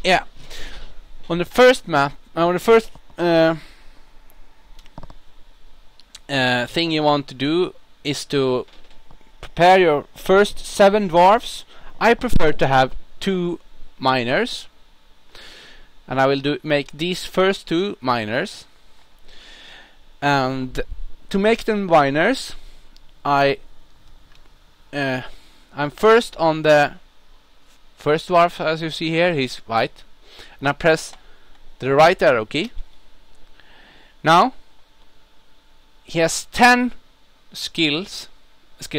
yeah, on the first map, on the first thing you want to do is to prepare your first 7 dwarfs. I prefer to have 2 miners, and I will make these first 2 miners. And to make them miners, I'm first on the first dwarf, as you see here. He's white, and I press the right arrow key. Now he has 10 skill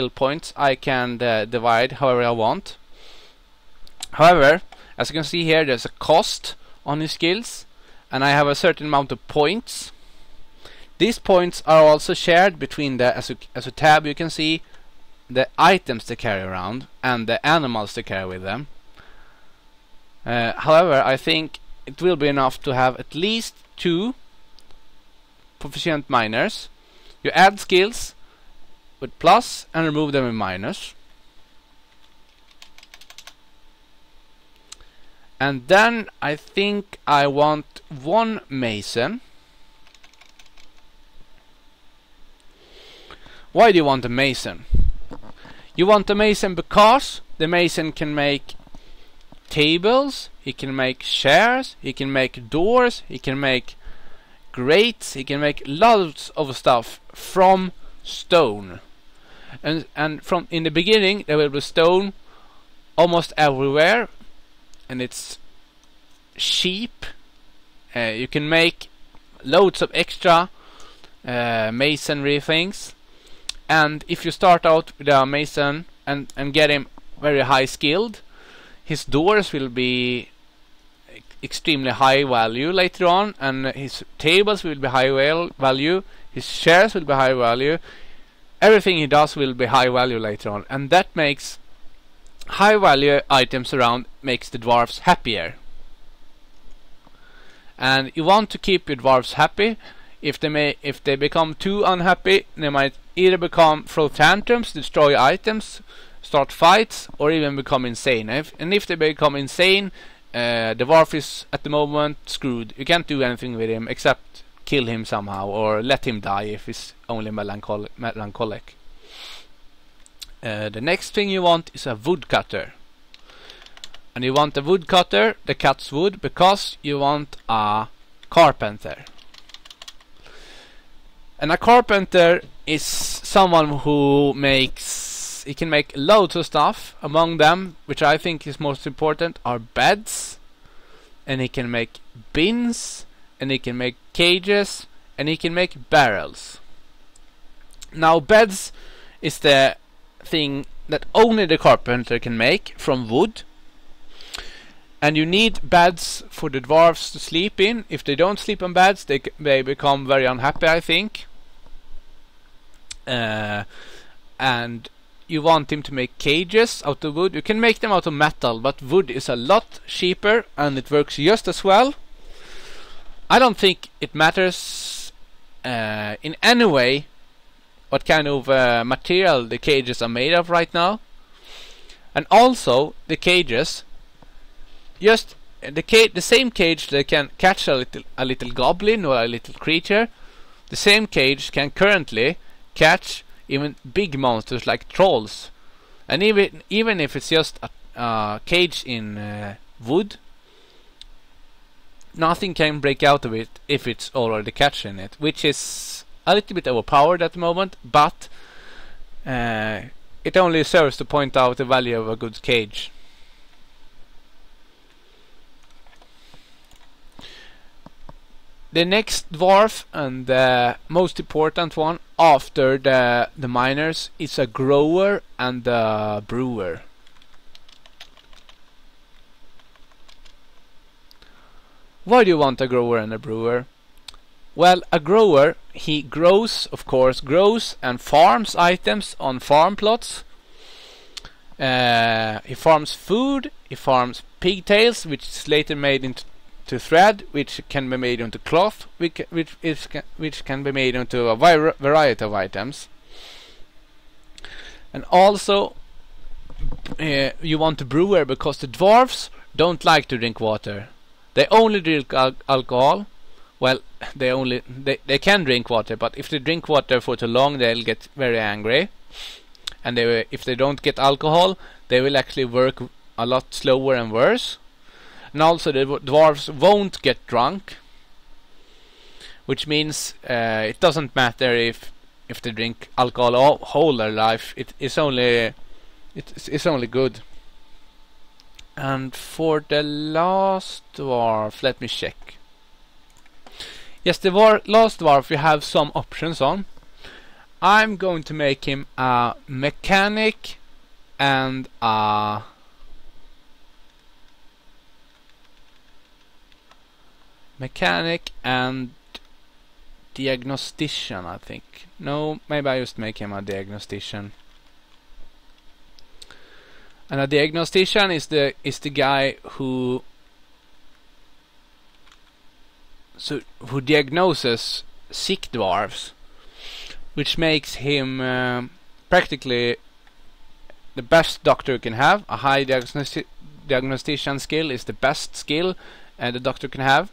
points. I can divide however I want. However, as you can see here, there's a cost on his skills, and I have a certain amount of points. These points are also shared between the, as a tab, you can see the items they carry around and the animals they carry with them. However, I think it will be enough to have at least 2 proficient miners. You add skills with plus and remove them with minus. And then I think I want 1 mason. Why do you want a mason? You want a mason because the mason can make tables, he can make chairs, he can make doors, he can make grates, he can make lots of stuff from stone. And from in the beginning there will be stone almost everywhere, and it's cheap. You can make loads of extra masonry things. And if you start out with a mason and get him very high skilled, his doors will be extremely high value later on, and his tables will be high value, his chairs will be high value, everything he does will be high value later on, and that makes high value items around, makes the dwarfs happier. And you want to keep your dwarfs happy. If they become too unhappy, they might either throw tantrums, destroy items, start fights, or even become insane. And if they become insane, the dwarf is at the moment screwed. You can't do anything with him except kill him somehow or let him die if he's only melancholic. The next thing you want is a woodcutter. And you want a woodcutter that cuts wood because you want a carpenter. And a carpenter is someone who he can make loads of stuff. Among them, which I think is most important, are beds, and he can make bins, and he can make cages, and he can make barrels. Now beds is the thing that only the carpenter can make from wood, and you need beds for the dwarves to sleep in. If they don't sleep on beds, they become very unhappy, I think. And you want him to make cages out of wood. You can make them out of metal, but wood is a lot cheaper and it works just as well. I don't think it matters in any way what kind of material the cages are made of right now. And also the cages, just the same cage that can catch a little goblin or a little creature, the same cage can currently catch even big monsters like trolls. And even if it's just a cage in wood, nothing can break out of it if it's already catching it, which is a little bit overpowered at the moment, but it only serves to point out the value of a good cage. The next dwarf, and the most important one after the miners, is a grower and a brewer. Why do you want a grower and a brewer? Well, a grower, he grows and farms items on farm plots. He farms food, he farms pigtails, which is later made into thread, which can be made into cloth, which can be made into a variety of items. And also you want a brewer because the dwarves don't like to drink water. They only drink alcohol. Well, they can drink water, but if they drink water for too long, they'll get very angry. And if they don't get alcohol, they will actually work a lot slower and worse. And also the dwarves won't get drunk, which means it doesn't matter if they drink alcohol all whole their life. It's only good. And for the last dwarf, let me check. Yes, the last dwarf we have some options on. I'm going to make him a mechanic and a diagnostician, I think. No, maybe I just make him a diagnostician. And a diagnostician is the guy who diagnoses sick dwarves, which makes him practically the best doctor you can have. A high diagnostician skill is the best skill the doctor can have,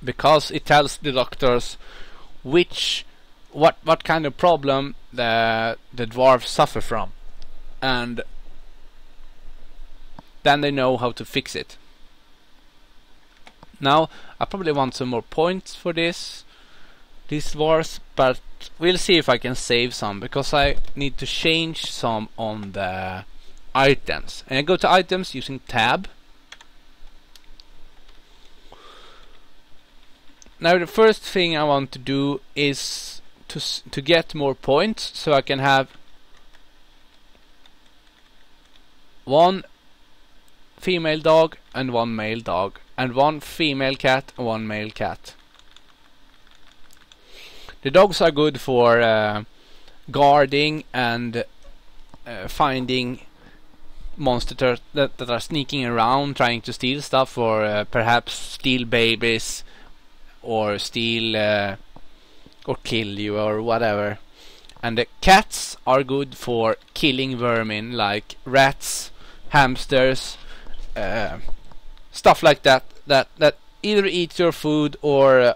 because it tells the doctors what kind of problem the dwarves suffer from, and then they know how to fix it. Now I probably want some more points for these dwarves, but we'll see if I can save some, because I need to change some on the items. And I go to items using tab. Now the first thing I want to do is to get more points, so I can have one female dog and one male dog, and one female cat and one male cat. The dogs are good for guarding and finding monsters that are sneaking around trying to steal stuff, or perhaps steal babies, or steal or kill you, or whatever. And the cats are good for killing vermin like rats, hamsters, stuff like that either eats your food or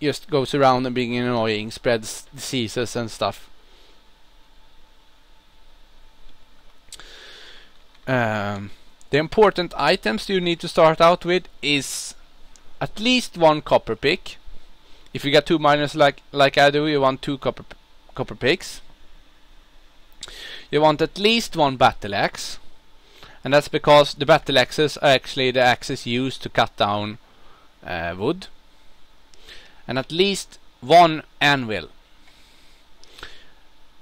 just goes around and being annoying, spreads diseases and stuff. The important items you need to start out with is at least one copper pick. If you get 2 miners like I do, you want 2 copper picks. You want at least 1 battle axe, and that's because the battle axes are actually the axes used to cut down wood. And at least 1 anvil.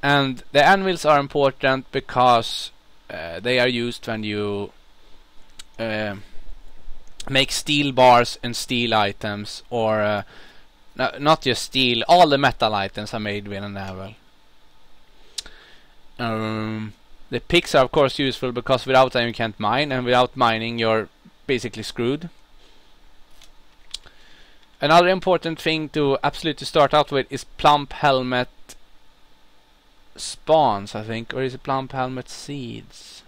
And the anvils are important because they are used when you make steel bars and steel items, or not just steel, all the metal items are made with an anvil. The picks are of course useful because without them you can't mine, and without mining you're basically screwed. Another important thing to absolutely start out with is plump helmet spawns, I think, or is it plump helmet seeds?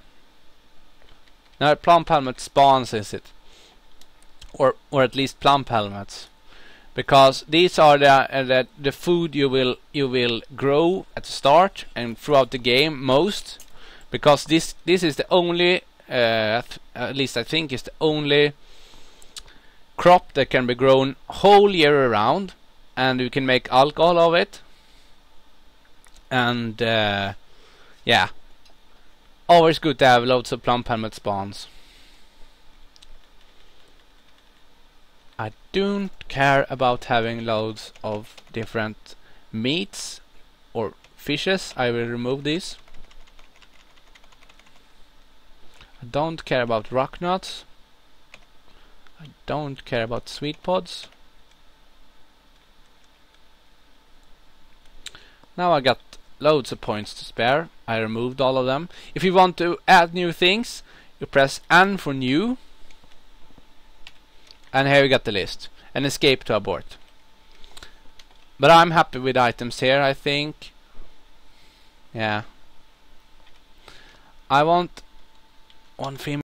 No, plump helmet spawns is it, or at least plump helmets, because these are the food you will grow at the start and throughout the game most, because this is the only at least I think is the only crop that can be grown whole year around, and you can make alcohol of it. And yeah, always good to have loads of plump helmet spawns. I don't care about having loads of different meats or fishes. I will remove these. I don't care about rock nuts. I don't care about sweet pods. Now I got loads of points to spare. I removed all of them. If you want to add new things, you press N for new. And here we got the list. And escape to abort. But I'm happy with items here, I think. Yeah. I want 1 female.